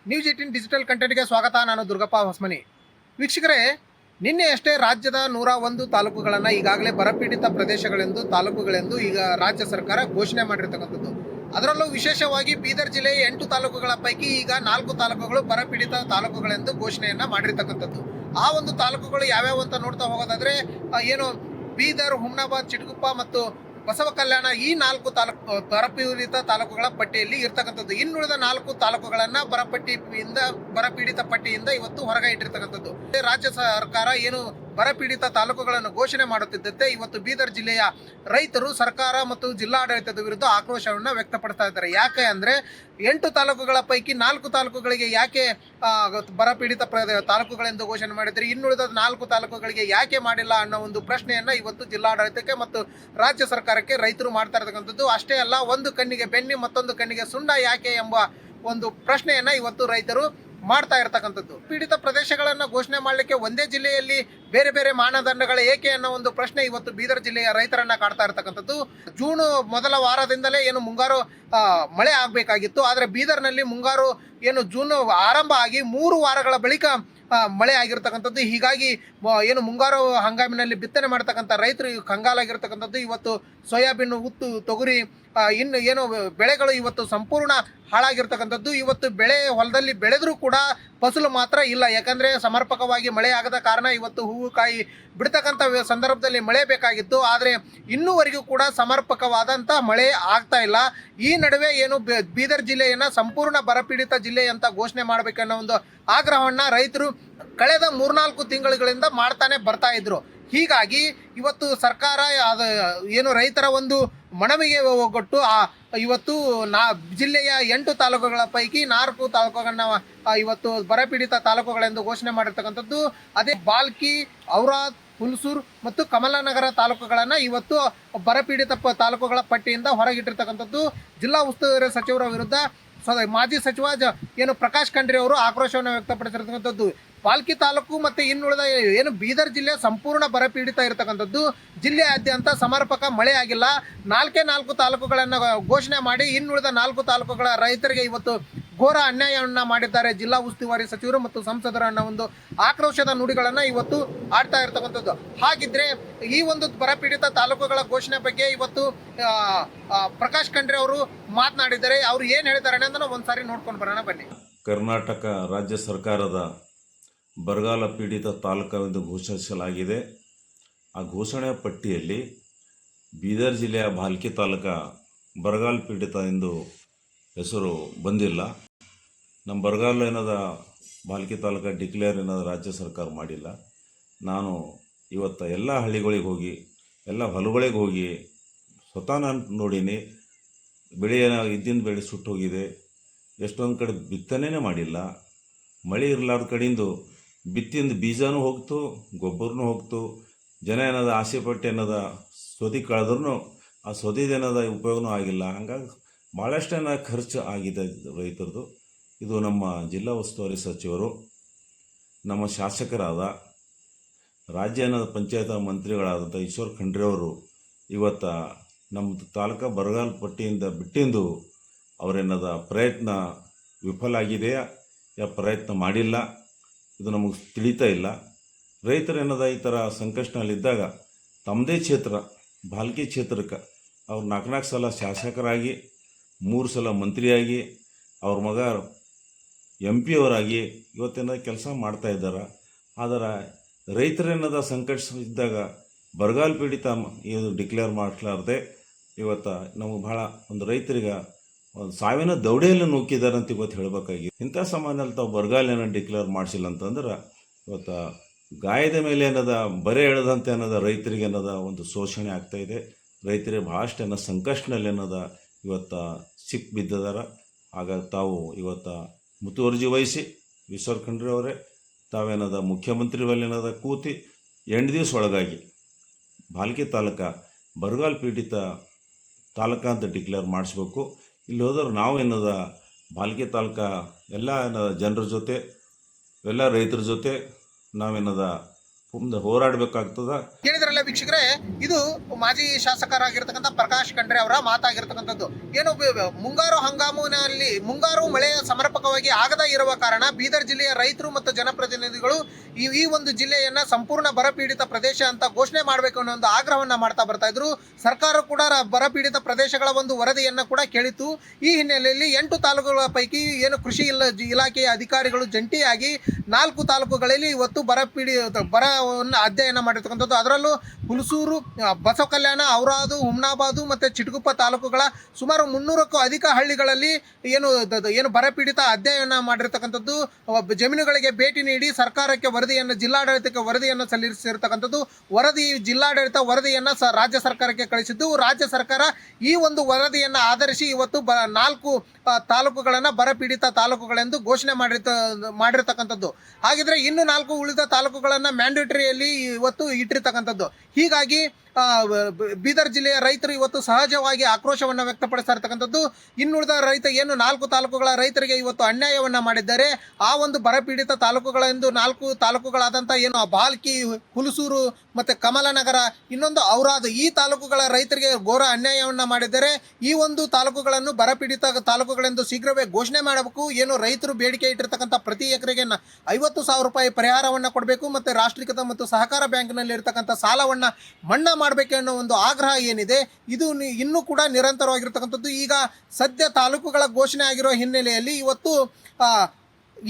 News 18 digital ಕಂಟೆಂಟ್ಗೆ ಸ್ವಾಗತ. ನಾನು ದುರ್ಗಪ್ಪ ಹೊಸ್ಮನಿ. ವೀಕ್ಷಕರೇ, ನಿನ್ನೆಯಷ್ಟೇ ರಾಜ್ಯದ 101 ತಾಲೂಕುಗಳನ್ನು ಈಗಾಗಲೇ ಬರಪೀಡಿತ ಪ್ರದೇಶಗಳೆಂದು ತಾಲೂಕುಗಳೆಂದು ಈಗ ರಾಜ್ಯ ಸರ್ಕಾರ ಘೋಷಣೆ ಮಾಡಿರ್ತಕ್ಕಂಥದ್ದು. ಅದರಲ್ಲೂ ವಿಶೇಷವಾಗಿ ಬೀದರ್ ಜಿಲ್ಲೆಯ 8 ತಾಲೂಕುಗಳ ಪೈಕಿ ಈಗ 4 ತಾಲೂಕುಗಳು ಬರಪೀಡಿತ ತಾಲೂಕುಗಳೆಂದು ಘೋಷಣೆಯನ್ನ ಮಾಡಿರ್ತಕ್ಕಂಥದ್ದು. ಆ ಒಂದು ತಾಲೂಕುಗಳು ಯಾವ್ಯಾವ ಅಂತ ನೋಡ್ತಾ ಹೋಗೋದಾದ್ರೆ ಏನು ಬೀದರ್, ಹುಮ್ನಾಬಾದ್, ಚಿಟಗುಪ್ಪ ಮತ್ತು ಬಸವ ಕಲ್ಯಾಣ ಈ 4 ತಾಲೂಕು ಬರಪೀಡಿತ ತಾಲೂಕುಗಳ ಪಟ್ಟಿಯಲ್ಲಿ ಇರ್ತಕ್ಕಂಥದ್ದು. ಇನ್ನುಳಿದ 4 ತಾಲೂಕುಗಳನ್ನ ಬರಪೀಡಿತ ಪಟ್ಟಿಯಿಂದ ಇವತ್ತು ಹೊರಗೆ ಇಟ್ಟಿರ್ತಕ್ಕಂಥದ್ದು. ರಾಜ್ಯ ಸರ್ಕಾರ ಏನು ಬರಪೀಡಿತ ತಾಲೂಕುಗಳನ್ನು ಘೋಷಣೆ ಮಾಡುತ್ತಿದ್ದಂತೆ ಇವತ್ತು ಬೀದರ್ ಜಿಲ್ಲೆಯ ರೈತರು ಸರ್ಕಾರ ಮತ್ತು ಜಿಲ್ಲಾಡಳಿತದ ವಿರುದ್ಧ ಆಕ್ರೋಶವನ್ನು ವ್ಯಕ್ತಪಡಿಸ್ತಾ ಇದ್ದಾರೆ. ಯಾಕೆ ಅಂದ್ರೆ 8 ತಾಲೂಕುಗಳ ಪೈಕಿ 4 ತಾಲೂಕುಗಳಿಗೆ ಯಾಕೆ ಬರಪೀಡಿತ ತಾಲೂಕುಗಳೆಂದು ಘೋಷಣೆ ಮಾಡಿದ್ರೆ ಇನ್ನುಳಿದ 4 ತಾಲೂಕುಗಳಿಗೆ ಯಾಕೆ ಮಾಡಿಲ್ಲ ಅನ್ನೋ ಒಂದು ಪ್ರಶ್ನೆಯನ್ನ ಇವತ್ತು ಜಿಲ್ಲಾಡಳಿತಕ್ಕೆ ಮತ್ತು ರಾಜ್ಯ ಸರ್ಕಾರಕ್ಕೆ ರೈತರು ಮಾಡ್ತಾ ಇರತಕ್ಕಂಥದ್ದು. ಅಷ್ಟೇ ಅಲ್ಲ, ಒಂದು ಕಣ್ಣಿಗೆ ಬೆಣ್ಣೆ ಮತ್ತೊಂದು ಕಣ್ಣಿಗೆ ಸುಣ್ಣ ಯಾಕೆ ಎಂಬ ಒಂದು ಪ್ರಶ್ನೆಯನ್ನ ಇವತ್ತು ರೈತರು ಮಾಡ್ತಾ ಇರತಕ್ಕಂಥದ್ದು. ಪೀಡಿತ ಪ್ರದೇಶಗಳನ್ನು ಘೋಷಣೆ ಮಾಡಲಿಕ್ಕೆ ಒಂದೇ ಜಿಲ್ಲೆಯಲ್ಲಿ ಬೇರೆ ಬೇರೆ ಮಾನದಂಡಗಳು ಏಕೆ ಅನ್ನೋ ಒಂದು ಪ್ರಶ್ನೆ ಇವತ್ತು ಬೀದರ್ ಜಿಲ್ಲೆಯ ರೈತರನ್ನ ಕಾಡ್ತಾ ಇರತಕ್ಕಂಥದ್ದು. ಜೂನ್ ಮೊದಲ ವಾರದಿಂದಲೇ ಏನು ಮುಂಗಾರು ಮಳೆ ಆಗಬೇಕಾಗಿತ್ತು. ಆದರೆ ಬೀದರ್ನಲ್ಲಿ ಮುಂಗಾರು ಏನು ಜೂನ್ ಆರಂಭ ಆಗಿ 3 ವಾರಗಳ ಬಳಿಕ ಮಳೆ ಆಗಿರ್ತಕ್ಕಂಥದ್ದು. ಹೀಗಾಗಿ ಏನು ಮುಂಗಾರು ಹಂಗಾಮಿನಲ್ಲಿ ಬಿತ್ತನೆ ಮಾಡ್ತಕ್ಕಂಥ ರೈತರು ಕಂಗಾಲಾಗಿರ್ತಕ್ಕಂಥದ್ದು. ಇವತ್ತು ಸೋಯಾಬೀನ್, ಉತ್ತು, ತೊಗರಿ, ಇನ್ನು ಏನು ಬೆಳೆಗಳು ಇವತ್ತು ಸಂಪೂರ್ಣ ಹಾಳಾಗಿರ್ತಕ್ಕಂಥದ್ದು. ಇವತ್ತು ಬೆಳೆ ಹೊಲದಲ್ಲಿ ಬೆಳೆದರೂ ಕೂಡ ಫಸಲು ಮಾತ್ರ ಇಲ್ಲ. ಯಾಕಂದರೆ ಸಮರ್ಪಕವಾಗಿ ಮಳೆ ಆಗದ ಕಾರಣ ಇವತ್ತು ಹೂವು ಕಾಯಿ ಬಿಡ್ತಕ್ಕಂಥ ಸಂದರ್ಭದಲ್ಲಿ ಮಳೆ ಬೇಕಾಗಿತ್ತು. ಆದರೆ ಇನ್ನೂವರೆಗೂ ಕೂಡ ಸಮರ್ಪಕವಾದಂಥ ಮಳೆ ಆಗ್ತಾ ಇಲ್ಲ. ಈ ನಡುವೆ ಏನು ಬೀದರ್ ಜಿಲ್ಲೆಯನ್ನು ಸಂಪೂರ್ಣ ಬರಪೀಡಿತ ಜಿಲ್ಲೆ ಅಂತ ಘೋಷಣೆ ಮಾಡಬೇಕನ್ನೋ ಒಂದು ಆಗ್ರಹವನ್ನು ರೈತರು ಕಳೆದ 3-4 ತಿಂಗಳುಗಳಿಂದ ಮಾಡ್ತಾನೆ ಬರ್ತಾ ಇದ್ರು. ಹೀಗಾಗಿ ಇವತ್ತು ಸರ್ಕಾರ ಏನು ರೈತರ ಒಂದು ಮನವಿಗೆ ಒಗ್ಗಟ್ಟು ಇವತ್ತು ಜಿಲ್ಲೆಯ 8 ತಾಲೂಕುಗಳ ಪೈಕಿ 4 ತಾಲೂಕುಗಳನ್ನ ಇವತ್ತು ಬರಪೀಡಿತ ತಾಲೂಕುಗಳೆಂದು ಘೋಷಣೆ ಮಾಡಿರ್ತಕ್ಕಂಥದ್ದು. ಅದೇ ಬಾಲ್ಕಿ, ಔರಾದ್, ಹುಲ್ಸೂರ್ ಮತ್ತು ಕಮಲಾನಗರ ತಾಲೂಕುಗಳನ್ನು ಇವತ್ತು ಬರಪೀಡಿತ ತಾಲೂಕುಗಳ ಪಟ್ಟಿಯಿಂದ ಹೊರಗಿಟ್ಟಿರ್ತಕ್ಕಂಥದ್ದು. ಜಿಲ್ಲಾ ಉಸ್ತುವಾರಿ ಸಚಿವರ ವಿರುದ್ಧ ಮಾಜಿ ಸಚಿವ ಏನು ಪ್ರಕಾಶ್ ಖಂಡ್ರೆ ಅವರು ಆಕ್ರೋಶವನ್ನು ವ್ಯಕ್ತಪಡಿಸಿರ್ತಕ್ಕಂಥದ್ದು. ಪಾಲ್ಕಿ ತಾಲೂಕು ಮತ್ತು ಇನ್ನುಳಿದ ಏನು ಬೀದರ್ ಜಿಲ್ಲೆ ಸಂಪೂರ್ಣ ಬರಪೀಡಿತ ಇರತಕ್ಕಂಥದ್ದು. ಜಿಲ್ಲೆಯಾದ್ಯಂತ ಸಮರ್ಪಕ ಮಳೆ ಆಗಿಲ್ಲ. 4 ತಾಲೂಕುಗಳನ್ನು ಘೋಷಣೆ ಮಾಡಿ ಇನ್ನುಳಿದ 4 ತಾಲೂಕುಗಳ ರೈತರಿಗೆ ಇವತ್ತು ಘೋರ ಅನ್ಯಾಯವನ್ನು ಮಾಡಿದ್ದಾರೆ ಜಿಲ್ಲಾ ಉಸ್ತುವಾರಿ ಸಚಿವರು ಮತ್ತು ಸಂಸದರು ಅನ್ನೋ ಒಂದು ಆಕ್ರೋಶದ ನುಡಿಗಳನ್ನು ಇವತ್ತು ಆಡ್ತಾ ಇರ್ತಕ್ಕಂಥದ್ದು. ಹಾಗಿದ್ರೆ ಈ ಒಂದು ಬರಪೀಡಿತ ತಾಲೂಕುಗಳ ಘೋಷಣೆ ಬಗ್ಗೆ ಇವತ್ತು ಪ್ರಕಾಶ್ ಖಂಡ್ರೆ ಅವರು ಮಾತನಾಡಿದ್ದಾರೆ. ಅವರು ಏನು ಹೇಳಿದ್ದಾರೆ ಅನ್ನೋದನ್ನ ಒಂದ್ಸಾರಿ ನೋಡ್ಕೊಂಡು ಬರೋಣ ಬನ್ನಿ. ಕರ್ನಾಟಕ ರಾಜ್ಯ ಸರ್ಕಾರದ ಬರಗಾಲ ಪೀಡಿತ ತಾಲೂಕೆಂದು ಘೋಷಿಸಲಾಗಿದೆ. ಆ ಘೋಷಣೆ ಪಟ್ಟಿಯಲ್ಲಿ ಬೀದರ್ ಜಿಲ್ಲೆಯ ಭಾಲ್ಕಿ ತಾಲೂಕು ಬರಗಾಲ ಪೀಡಿತ ಎಂದು ಹೆಸರು ಬಂದಿಲ್ಲ. ನಮ್ಮ ಬರಗಾಲ ಏನದ ಭಾಲ್ಕಿ ತಾಲೂಕು ಡಿಕ್ಲೇರ್ ಏನದ ರಾಜ್ಯ ಸರ್ಕಾರ ಮಾಡಿಲ್ಲ. ನಾನು ಇವತ್ತು ಎಲ್ಲ ಹಳ್ಳಿಗಳಿಗೆ ಹೋಗಿ ಎಲ್ಲ ಹೊಲಗಳಿಗೆ ಹೋಗಿ ಸ್ವತಃ ನಾನು ನೋಡೀನಿ. ಬೆಳೆ ಇದ್ದಿನ ಬೆಳೆ ಸುಟ್ಟು ಹೋಗಿದೆ. ಎಷ್ಟೊಂದು ಕಡೆ ಬಿತ್ತನೆ ಮಾಡಿಲ್ಲ. ಮಳೆ ಇರಲಾರ್ದ ಕಡೆಯಿಂದ ಬಿತ್ತಿಂದ ಬೀಜನೂ ಹೋಗ್ತು, ಗೊಬ್ಬರನೂ ಹೋಗ್ತು. ಜನ ಏನದ ಆಸೆ ಪಟ್ಟು ಏನದ ಸೊದಿ ಕಳೆದ್ರೂ ಆ ಸೊದಿದೇನದ ಉಪಯೋಗನೂ ಆಗಿಲ್ಲ. ಹಂಗಾಗಿ ಭಾಳಷ್ಟು ಖರ್ಚು ಆಗಿದೆ ರೈತರದು. ಇದು ನಮ್ಮ ಜಿಲ್ಲಾ ಉಸ್ತುವಾರಿ ಸಚಿವರು, ನಮ್ಮ ಶಾಸಕರಾದ ರಾಜ್ಯ ಪಂಚಾಯತ್ ಮಂತ್ರಿಗಳಾದಂಥ ಈಶ್ವರ್ ಖಂಡ್ರೆ ಅವರು ಇವತ್ತು ನಮ್ಮ ತಾಲೂಕು ಬರಗಾಲ ಪಟ್ಟಿಯಿಂದ ಬಿಟ್ಟಿಂದು ಅವರೇನದ ಪ್ರಯತ್ನ ವಿಫಲ ಆಗಿದೆಯಾ ಪ್ರಯತ್ನ ಮಾಡಿಲ್ಲ, ಇದು ನಮಗೆ ತಿಳಿತಾ ಇಲ್ಲ. ರೈತರೇನದ ಈ ಥರ ಸಂಕಷ್ಟನಲ್ಲಿದ್ದಾಗ ತಮ್ಮದೇ ಕ್ಷೇತ್ರ ಭಾಲ್ಕಿ ಕ್ಷೇತ್ರಕ್ಕೆ ಅವ್ರು 4 ಸಲ ಶಾಸಕರಾಗಿ 3 ಸಲ ಮಂತ್ರಿಯಾಗಿ ಅವ್ರ ಮಗ MP ಅವರಾಗಿ ಇವತ್ತೇನದ ಕೆಲಸ ಮಾಡ್ತಾ ಇದ್ದಾರೆ. ಆದರೆ ರೈತರೇನದ ಸಂಕಷ್ಟ ಇದ್ದಾಗ ಬರಗಾಲ ಪೀಡಿತ ಇದು ಡಿಕ್ಲೇರ್ ಮಾಡಲಾರ್ದೆ ಇವತ್ತು ನಮಗೆ ಭಾಳ ಒಂದು ರೈತರಿಗೆ ಒಂದು ಸಾವಿನ ದೌಡೆಯಲ್ಲಿ ನೂಕಿದ್ದಾರೆ ಅಂತ ಇವತ್ತು ಹೇಳಬೇಕಾಗಿ. ಇಂಥ ಸಮಯದಲ್ಲಿ ತಾವು ಬರಗಾಲ ಏನೋ ಡಿಕ್ಲೇರ್ ಮಾಡಿಸಿಲ್ಲ ಅಂತಂದ್ರೆ ಇವತ್ತು ಗಾಯದ ಮೇಲೆ ಏನದ ಬರೆ ಎಳೆದಂತೆ ಏನದ ರೈತರಿಗೆ ಏನದ ಒಂದು ಶೋಷಣೆ ಆಗ್ತಾಯಿದೆ. ರೈತರಿಗೆ ಭಾಳಷ್ಟು ಏನೋ ಸಂಕಷ್ಟನಲ್ಲಿ ಏನದ ಇವತ್ತು ಸಿಕ್ಕಿ ಬಿದ್ದಿದಾರ. ಹಾಗಾಗಿ ತಾವು ಇವತ್ತು ಮುತುವರ್ಜಿ ವಹಿಸಿ ಈಶ್ವರ್ ಖಂಡ್ರೆ ಅವರೇ ತಾವೇನದ ಮುಖ್ಯಮಂತ್ರಿ ಬಳಿ ಏನದ ಕೂತಿ 8 ದಿವಸ ಒಳಗಾಗಿ ಭಾಲ್ಕಿ ತಾಲೂಕು ಬರಗಾಲ ಪೀಡಿತ ತಾಲೂಕು ಅಂತ ಡಿಕ್ಲೇರ್ ಮಾಡಿಸ್ಬೇಕು. ಇಲ್ಲಿ ಹೋದ್ರೆ ನಾವು ಏನದ ಭಾಲ್ಕಿ ತಾಲೂಕು ಎಲ್ಲ ಏನದ ಜನರ ಜೊತೆ ಎಲ್ಲ ರೈತರ ಜೊತೆ ನಾವೇನದ ಮುಂದೆ ಹೋರಾಡಬೇಕಾಗ್ತದ. ಕೇಳಿದ್ರಲ್ಲ ವೀಕ್ಷಕರೇ, ಇದು ಮಾಜಿ ಶಾಸಕರಾಗಿರ್ತಕ್ಕಂಥ ಪ್ರಕಾಶ್ ಖಂಡ್ರೆ ಅವರ ಮಾತಾಗಿರ್ತಕ್ಕಂಥದ್ದು. ಏನು ಮುಂಗಾರು ಹಂಗಾಮಿನಲ್ಲಿ ಮುಂಗಾರು ಮಳೆ ಸಮರ್ಪಕವಾಗಿ ಆಗದ ಇರುವ ಕಾರಣ ಬೀದರ್ ಜಿಲ್ಲೆಯ ರೈತರು ಮತ್ತು ಜನಪ್ರತಿನಿಧಿಗಳು ಈ ಒಂದು ಜಿಲ್ಲೆಯನ್ನ ಸಂಪೂರ್ಣ ಬರಪೀಡಿತ ಪ್ರದೇಶ ಅಂತ ಘೋಷಣೆ ಮಾಡಬೇಕು ಅನ್ನೋ ಒಂದು ಆಗ್ರಹವನ್ನ ಮಾಡ್ತಾ ಬರ್ತಾ ಇದ್ರು. ಸರ್ಕಾರ ಕೂಡ ಬರಪೀಡಿತ ಪ್ರದೇಶಗಳ ಒಂದು ವರದಿಯನ್ನ ಕೂಡ ಕೇಳಿತ್ತು. ಈ ಹಿನ್ನೆಲೆಯಲ್ಲಿ 8 ತಾಲೂಕುಗಳ ಪೈಕಿ ಏನು ಕೃಷಿ ಇಲಾಖೆಯ ಅಧಿಕಾರಿಗಳು ಜಂಟಿಯಾಗಿ 4 ತಾಲೂಕುಗಳಲ್ಲಿ ಇವತ್ತು ಬರವನ್ನು ಅಧ್ಯಯನ ಮಾಡಿರ್ತಕ್ಕಂಥದ್ದು. ಅದರಲ್ಲೂ ಹುಲಸೂರು, ಬಸವ ಕಲ್ಯಾಣ, ಔರಾದು, ಹುಮ್ನಾಬಾದು ಮತ್ತು ಚಿಟಗುಪ್ಪ ತಾಲೂಕುಗಳ ಸುಮಾರು 300ಕ್ಕೂ ಅಧಿಕ ಹಳ್ಳಿಗಳಲ್ಲಿ ಏನು ಬರಪೀಡಿತ ಅಧ್ಯಯನ ಮಾಡಿರ್ತಕ್ಕಂಥದ್ದು. ಜಮೀನುಗಳಿಗೆ ಭೇಟಿ ನೀಡಿ ಸರ್ಕಾರಕ್ಕೆ ವರದಿಯನ್ನು, ಜಿಲ್ಲಾಡಳಿತಕ್ಕೆ ವರದಿಯನ್ನು ಸಲ್ಲಿಸಿರ್ತಕ್ಕಂಥದ್ದು. ಜಿಲ್ಲಾಡಳಿತ ವರದಿಯನ್ನು ರಾಜ್ಯ ಸರ್ಕಾರಕ್ಕೆ ಕಳಿಸಿದ್ದು. ರಾಜ್ಯ ಸರ್ಕಾರ ಈ ಒಂದು ವರದಿಯನ್ನು ಆಧರಿಸಿ ಇವತ್ತು 4 ತಾಲೂಕುಗಳನ್ನು ಬರಪೀಡಿತ ತಾಲೂಕುಗಳೆಂದು ಘೋಷಣೆ ಮಾಡಿರ್ತಕ್ಕಂಥದ್ದು. ಹಾಗಿದ್ರೆ ಇನ್ನು 4 ಉಳಿದ ತಾಲೂಕುಗಳನ್ನು ಮ್ಯಾಂಡೇಟರಿಯಲ್ಲಿ ಇವತ್ತು ಇಟ್ಟಿರ್ತಕ್ಕಂಥದ್ದು. ಹೀಗಾಗಿ ಬೀದರ್ ಜಿಲ್ಲೆಯ ರೈತರು ಇವತ್ತು ಸಹಜವಾಗಿ ಆಕ್ರೋಶವನ್ನು ವ್ಯಕ್ತಪಡಿಸ್ತಾ ಇರ್ತಕ್ಕಂಥದ್ದು. ಇನ್ನುಳಿದ ಏನು 4 ತಾಲೂಕುಗಳ ರೈತರಿಗೆ ಇವತ್ತು ಅನ್ಯಾಯವನ್ನು ಮಾಡಿದ್ದಾರೆ. ಆ ಒಂದು ಬರಪೀಡಿತ ತಾಲೂಕುಗಳೆಂದು 4 ತಾಲೂಕುಗಳಾದಂಥ ಏನು ಬಾಲ್ಕಿ, ಹುಲಸೂರು ಮತ್ತು ಕಮಲನಗರ, ಇನ್ನೊಂದು ಔರಾದ್, ಈ ತಾಲೂಕುಗಳ ರೈತರಿಗೆ ಘೋರ ಅನ್ಯಾಯವನ್ನು ಮಾಡಿದ್ದಾರೆ. ಈ ಒಂದು ತಾಲೂಕುಗಳನ್ನು ಬರಪೀಡಿತ ತಾಲೂಕುಗಳೆಂದು ಶೀಘ್ರವೇ ಘೋಷಣೆ ಮಾಡಬೇಕು. ಏನು ರೈತರು ಬೇಡಿಕೆ ಇಟ್ಟಿರ್ತಕ್ಕಂಥ ಪ್ರತಿ ಎಕರೆಗೆ 50,000 ರೂಪಾಯಿ ಪರಿಹಾರವನ್ನು ಕೊಡಬೇಕು ಮತ್ತು ರಾಷ್ಟ್ರೀಕೃತ ಮತ್ತು ಸಹಕಾರ ಬ್ಯಾಂಕ್ನಲ್ಲಿ ಇರ್ತಕ್ಕಂಥ ಸಾಲವನ್ನು ಮನ್ನಾ ಮಾಡಬೇಕು ಅನ್ನೋ ಒಂದು ಆಗ್ರಹ ಏನಿದೆ, ಇದು ಇನ್ನೂ ಕೂಡ ನಿರಂತರವಾಗಿರ್ತಕ್ಕಂಥದ್ದು. ಈಗ ಸದ್ಯ ತಾಲೂಕುಗಳ ಘೋಷಣೆ ಆಗಿರೋ ಹಿನ್ನೆಲೆಯಲ್ಲಿ ಇವತ್ತು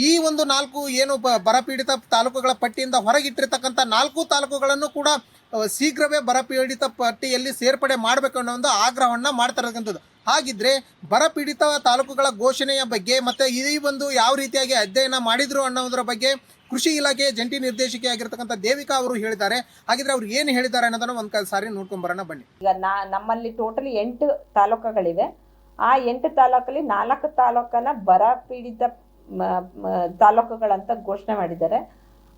ಈ ಒಂದು 4 ಏನು ಬರಪೀಡಿತ ತಾಲೂಕುಗಳ ಪಟ್ಟಿಯಿಂದ ಹೊರಗಿಟ್ಟಿರ್ತಕ್ಕಂಥ 4 ತಾಲೂಕುಗಳನ್ನು ಕೂಡ ಶೀಘ್ರವೇ ಬರಪೀಡಿತ ಪಟ್ಟಿಯಲ್ಲಿ ಸೇರ್ಪಡೆ ಮಾಡಬೇಕು ಅನ್ನೋ ಒಂದು ಆಗ್ರಹವನ್ನು ಮಾಡ್ತಾ ಇರ್ತಕ್ಕಂಥದ್ದು. ಹಾಗಿದ್ರೆ ಬರಪೀಡಿತ ತಾಲೂಕುಗಳ ಘೋಷಣೆಯ ಬಗ್ಗೆ ಮತ್ತು ಈ ಒಂದು ಯಾವ ರೀತಿಯಾಗಿ ಅಧ್ಯಯನ ಮಾಡಿದ್ರು ಅನ್ನೋದ್ರ ಬಗ್ಗೆ ಕೃಷಿ ಇಲಾಖೆಯ ಜಂಟಿ ನಿರ್ದೇಶಕಿ ಆಗಿರ್ತಕ್ಕಂಥ ದೇವಿಕಾ ಅವರು ಹೇಳಿದ್ದಾರೆ. ಹಾಗಿದ್ರೆ ಅವ್ರು ಏನು ಹೇಳಿದ್ದಾರೆ ಅನ್ನೋದನ್ನ ಒಂದು ಸಾರಿ ನೋಡ್ಕೊಂಡ್ ಬರೋಣ ಬನ್ನಿ. ಈಗ ನಮ್ಮಲ್ಲಿ ಟೋಟಲಿ 8 ತಾಲೂಕುಗಳಿವೆ. ಆ 8 ತಾಲೂಕಲ್ಲಿ 4 ತಾಲೂಕನ್ನ ಬರ ಪೀಡಿತ ತಾಲೂಕುಗಳಂತ ಘೋಷಣೆ ಮಾಡಿದ್ದಾರೆ.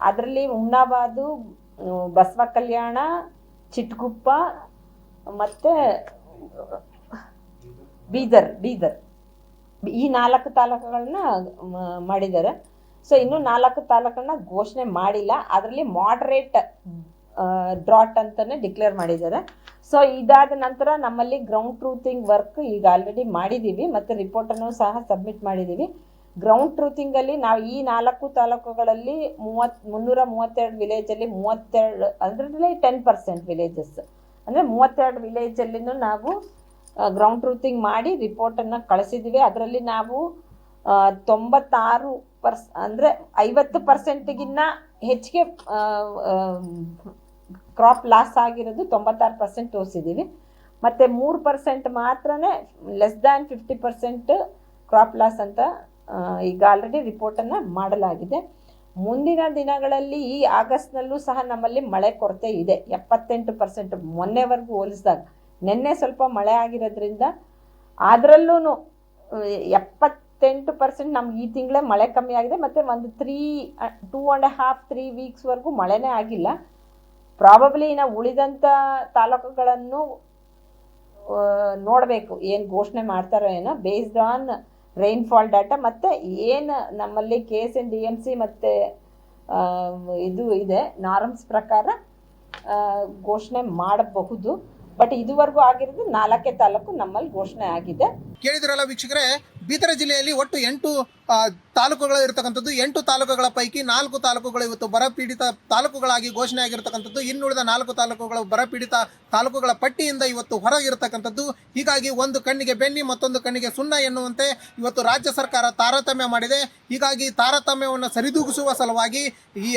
ಅದರಲ್ಲಿ ಹುಮ್ನಾಬಾದು, ಬಸವ ಕಲ್ಯಾಣ, ಚಿಟಗುಪ್ಪ ಮತ್ತು ಬೀದರ್ ಈ 4 ತಾಲೂಕುಗಳನ್ನ ಮಾಡಿದ್ದಾರೆ. ಸೊ ಇನ್ನೂ 4 ತಾಲೂಕನ್ನ ಘೋಷಣೆ ಮಾಡಿಲ್ಲ. ಅದರಲ್ಲಿ ಮಾಡ್ರೇಟ್ ಡ್ರಾಟ್ ಅಂತಾನೆ ಡಿಕ್ಲೇರ್ ಮಾಡಿದ್ದಾರೆ. ಸೊ ಇದಾದ ನಂತರ ನಮ್ಮಲ್ಲಿ ಗ್ರೌಂಡ್ ಟ್ರೂತಿಂಗ್ ವರ್ಕ್ ಈಗ ಆಲ್ರೆಡಿ ಮಾಡಿದ್ದೀವಿ ಮತ್ತು ರಿಪೋರ್ಟನ್ನು ಸಹ ಸಬ್ಮಿಟ್ ಮಾಡಿದ್ದೀವಿ. ಗ್ರೌಂಡ್ ಟ್ರೂತಿಂಗಲ್ಲಿ ನಾವು ಈ 4 ತಾಲೂಕುಗಳಲ್ಲಿ 332 ವಿಲೇಜಲ್ಲಿ 32 ಅದರಲ್ಲಿ 10% ವಿಲೇಜಸ್ ಅಂದರೆ 32 ವಿಲೇಜಲ್ಲಿನೂ ನಾವು ಗ್ರೌಂಡ್ ಟ್ರೂತಿಂಗ್ ಮಾಡಿ ರಿಪೋರ್ಟನ್ನು ಕಳಿಸಿದ್ದೀವಿ. ಅದರಲ್ಲಿ ನಾವು 96 ಅಂದರೆ 50%ಗಿನ್ನ ಹೆಚ್ಚಿಗೆ ಕ್ರಾಪ್ ಲಾಸ್ ಆಗಿರೋದು 96% ತೋರಿಸಿದ್ದೀವಿ. ಮತ್ತು 3% ಮಾತ್ರನೇ ಲೆಸ್ ದ್ಯಾನ್ 50% ಕ್ರಾಪ್ ಲಾಸ್ ಅಂತ ಈಗ ಆಲ್ರೆಡಿ ರಿಪೋರ್ಟನ್ನು ಮಾಡಲಾಗಿದೆ. ಮುಂದಿನ ದಿನಗಳಲ್ಲಿ ಈ ಆಗಸ್ಟ್ನಲ್ಲೂ ಸಹ ನಮ್ಮಲ್ಲಿ ಮಳೆ ಕೊರತೆ ಇದೆ. 78% ಮೊನ್ನೆವರೆಗೂ ಹೋಲಿಸಿದಾಗ. ನಿನ್ನೆ ಸ್ವಲ್ಪ ಮಳೆ ಆಗಿರೋದ್ರಿಂದ ಅದರಲ್ಲೂ 78% ನಮ್ಗೆ ಈ ತಿಂಗಳೇ ಮಳೆ ಕಮ್ಮಿ ಆಗಿದೆ. ಮತ್ತು ಒಂದು 2.5-3 ವೀಕ್ಸ್ವರೆಗೂ ಮಳೆನೇ ಆಗಿಲ್ಲ. ಪ್ರಾಬಬ್ಲಿ ನಾವು ಉಳಿದಂಥ ತಾಲೂಕುಗಳನ್ನು ನೋಡಬೇಕು, ಏನು ಘೋಷಣೆ ಮಾಡ್ತಾರೋ ಏನೋ, ಬೇಸ್ಡ್ ಆನ್ ರೈನ್ಫಾಲ್ ಡಾಟಾ ಮತ್ತು ಏನು ನಮ್ಮಲ್ಲಿ KSNDMC ಮತ್ತು ಇದು ಇದೆ ನಾರ್ಮ್ಸ್ ಪ್ರಕಾರ ಘೋಷಣೆ ಮಾಡಬಹುದು. ಬಟ್ ಇದುವರೆಗೂ ಆಗಿರೋದು 4 ತಾಲೂಕು ನಮ್ಮಲ್ಲಿ ಘೋಷಣೆ ಆಗಿದೆ. ಕೇಳಿದ್ರಲ್ಲ ವೀಕ್ಷಕರೇ, ಬೀದರ್ ಜಿಲ್ಲೆಯಲ್ಲಿ ಒಟ್ಟು 8 ತಾಲೂಕುಗಳು ಇರತಕ್ಕಂಥದ್ದು. 8 ತಾಲೂಕುಗಳ ಪೈಕಿ 4 ತಾಲೂಕುಗಳು ಇವತ್ತು ಬರಪೀಡಿತ ತಾಲೂಕುಗಳಾಗಿ ಘೋಷಣೆ ಆಗಿರ್ತಕ್ಕಂಥದ್ದು. ಇನ್ನುಳಿದ 4 ತಾಲೂಕುಗಳು ಬರಪೀಡಿತ ತಾಲೂಕುಗಳ ಪಟ್ಟಿಯಿಂದ ಇವತ್ತು ಹೊರಗಿರತಕ್ಕಂಥದ್ದು. ಹೀಗಾಗಿ ಒಂದು ಕಣ್ಣಿಗೆ ಬೆನ್ನಿ ಮತ್ತೊಂದು ಕಣ್ಣಿಗೆ ಸುಣ್ಣ ಎನ್ನುವಂತೆ ಇವತ್ತು ರಾಜ್ಯ ಸರ್ಕಾರ ತಾರತಮ್ಯ ಮಾಡಿದೆ. ಹೀಗಾಗಿ ತಾರತಮ್ಯವನ್ನು ಸರಿದೂಗಿಸುವ ಸಲುವಾಗಿ ಈ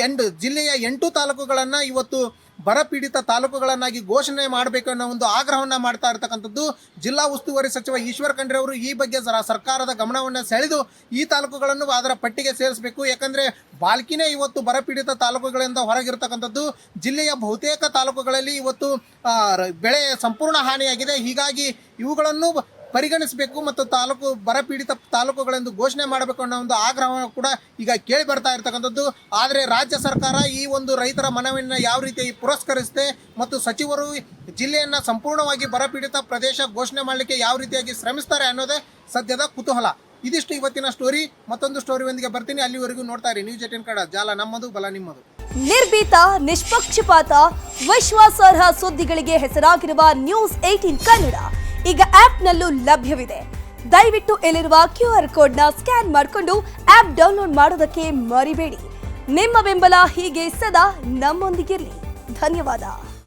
ಜಿಲ್ಲೆಯ 8 ತಾಲೂಕುಗಳನ್ನು ಇವತ್ತು ಬರಪೀಡಿತ ತಾಲೂಕುಗಳನ್ನಾಗಿ ಘೋಷಣೆ ಮಾಡಬೇಕು ಅನ್ನೋ ಒಂದು ಆಗ್ರಹವನ್ನು ಮಾಡ್ತಾ ಇರ್ತಕ್ಕಂಥದ್ದು. ಜಿಲ್ಲಾ ಉಸ್ತುವಾರಿ ಸಚಿವ ಈಶ್ವರ್ ಖಂಡ್ರೆ ಅವರು ಈ ಬಗ್ಗೆ ಸರ್ಕಾರದ ಗಮನವನ್ನು ಸೆಳೆದು ಈ ತಾಲೂಕುಗಳನ್ನು ಅದರ ಪಟ್ಟಿಗೆ ಸೇರಿಸಬೇಕು. ಯಾಕಂದರೆ ಬಾಲ್ಕಿನೇ ಇವತ್ತು ಬರಪೀಡಿತ ತಾಲೂಕುಗಳಿಂದ ಹೊರಗಿರ್ತಕ್ಕಂಥದ್ದು. ಜಿಲ್ಲೆಯ ಬಹುತೇಕ ತಾಲೂಕುಗಳಲ್ಲಿ ಇವತ್ತು ಬೆಳೆ ಸಂಪೂರ್ಣ ಹಾನಿಯಾಗಿದೆ. ಹೀಗಾಗಿ ಇವುಗಳನ್ನು ಪರಿಗಣಿಸಬೇಕು ಮತ್ತು ಬರಪೀಡಿತ ತಾಲೂಕುಗಳೆಂದು ಘೋಷಣೆ ಮಾಡಬೇಕು ಅನ್ನೋ ಒಂದು ಆಗ್ರಹ ಕೂಡ ಈಗ ಕೇಳಿ ಬರ್ತಾ ಇರ್ತಕ್ಕಂಥದ್ದು. ಆದರೆ ರಾಜ್ಯ ಸರ್ಕಾರ ಈ ಒಂದು ರೈತರ ಮನವಿಯನ್ನು ಯಾವ ರೀತಿ ಪುರಸ್ಕರಿಸುತ್ತೆ ಮತ್ತು ಸಚಿವರು ಜಿಲ್ಲೆಯನ್ನು ಸಂಪೂರ್ಣವಾಗಿ ಬರಪೀಡಿತ ಪ್ರದೇಶ ಘೋಷಣೆ ಮಾಡಲಿಕ್ಕೆ ಯಾವ ರೀತಿಯಾಗಿ ಶ್ರಮಿಸ್ತಾರೆ ಅನ್ನೋದೇ ಸದ್ಯದ ಕುತೂಹಲ. ಇದಿಷ್ಟು ಇವತ್ತಿನ ಸ್ಟೋರಿ. ಮತ್ತೊಂದು ಸ್ಟೋರಿಯೊಂದಿಗೆ ಬರ್ತೀನಿ. ಅಲ್ಲಿವರೆಗೂ ನೋಡ್ತಾ ಇರಿ ನ್ಯೂಸ್ 18 ಕನ್ನಡ. ಜಾಲ ನಮ್ಮದು, ಬಲ ನಿಮ್ಮದು. ನಿರ್ಭೀತ, ನಿಷ್ಪಕ್ಷಪಾತ, ವಿಶ್ವಾಸಾರ್ಹ ಸುದ್ದಿಗಳಿಗೆ ಹೆಸರಾಗಿರುವ ನ್ಯೂಸ್ 18 ಕನ್ನಡ ಈಗ ಆಪ್ನಲ್ಲೂ ಲಭ್ಯವಿದೆ. ದಯವಿಟ್ಟು ಇಲ್ಲಿರುವ QR ಕೋಡ್ನ ಸ್ಕ್ಯಾನ್ ಮಾಡಿಕೊಂಡು ಆಪ್ ಡೌನ್ಲೋಡ್ ಮಾಡೋದಕ್ಕೆ ಮರಿಬೇಡಿ. ನಿಮ್ಮ ಬೆಂಬಲ ಹೀಗೆ ಸದಾ ನಮ್ಮೊಂದಿಗಿರಲಿ. ಧನ್ಯವಾದ.